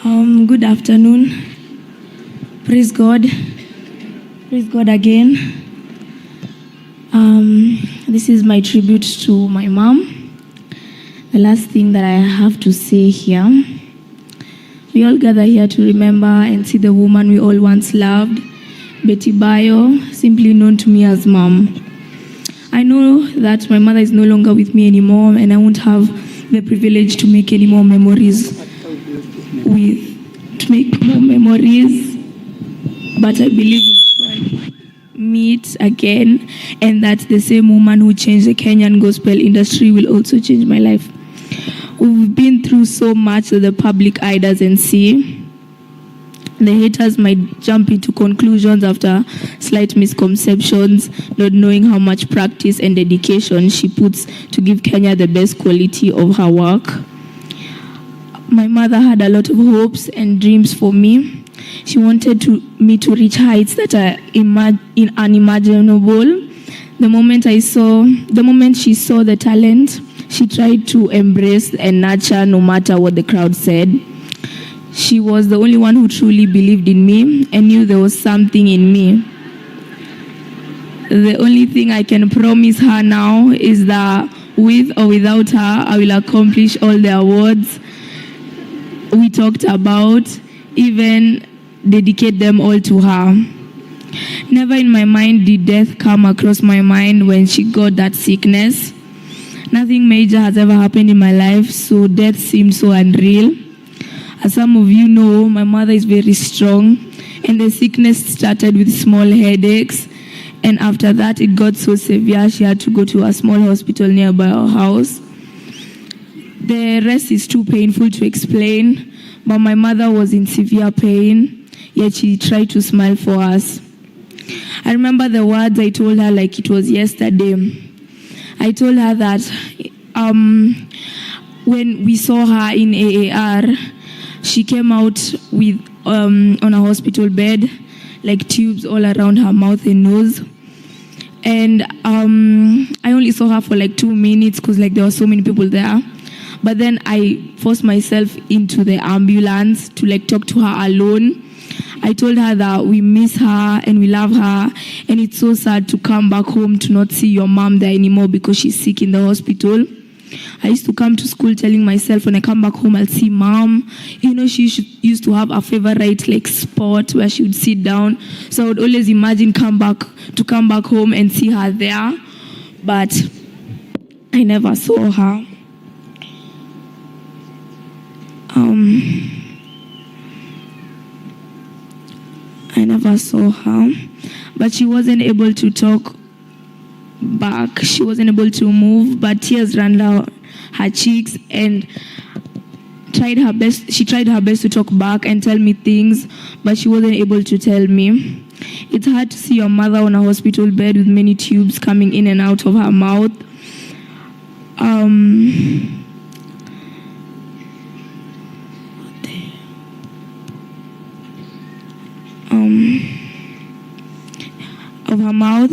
Good afternoon. Praise God. Praise God again. This is my tribute to my mom. The last thing that I have to say here. We all gather here to remember and see the woman we all once loved, Betty Bayo, simply known to me as Mom. I know that my mother is no longer with me anymore, and I won't have the privilege to make any more memories but I believe we'll surely meet again, and that the same woman who changed the Kenyan gospel industry will also change my life. We've been through so much that the public eye doesn't see. The haters might jump into conclusions after slight misconceptions, not knowing how much practice and dedication she puts to give Kenya the best quality of her work. My mother had a lot of hopes and dreams for me. She wanted me to reach heights that are unimaginable. The moment she saw the talent, she tried to embrace and nurture no matter what the crowd said. She was the only one who truly believed in me and knew there was something in me. The only thing I can promise her now is that with or without her, I will accomplish all the awards we talked about, even dedicate them all to her. Never in my mind did death come across my mind when she got that sickness. Nothing major has ever happened in my life, so death seemed so unreal. As some of you know, my mother is very strong, and the sickness started with small headaches, and after that it got so severe she had to go to a small hospital nearby our house. The rest is too painful to explain, but my mother was in severe pain, yet she tried to smile for us. I remember the words I told her like it was yesterday. I told her that when we saw her in AAR, she came out with on a hospital bed, like tubes all around her mouth and nose. And I only saw her for like 2 minutes because like there were so many people there. But then I forced myself into the ambulance to like talk to her alone. I told her that we miss her and we love her, and it's so sad to come back home to not see your mom there anymore because she's sick in the hospital. I used to come to school telling myself when I come back home I'll see mom. You know, she used to have a favorite like spot where she would sit down. So I would always imagine come back home and see her there. But I never saw her. I never saw her, but she wasn't able to talk back. She wasn't able to move, but tears ran down her cheeks, and she tried her best to talk back and tell me things, but she wasn't able to tell me. It's hard to see your mother on a hospital bed with many tubes coming in and out of her mouth. Of her mouth,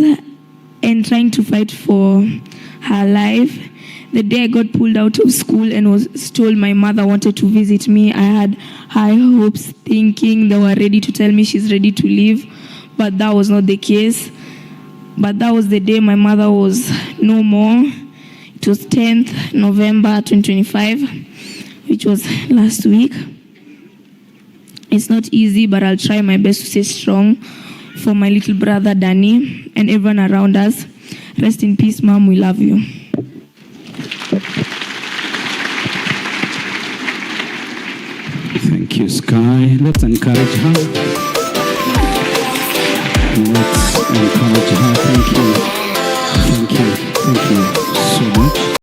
and trying to fight for her life. The day I got pulled out of school and was told my mother wanted to visit me, I had high hopes, thinking they were ready to tell me she's ready to leave, but that was not the case. But that was the day my mother was no more. It was 10th November 2025, which was last week. It's not easy, but I'll try my best to stay strong for my little brother Danny and everyone around us. Rest in peace, Mom. We love you. Thank you, Sky. Let's encourage her. Thank you.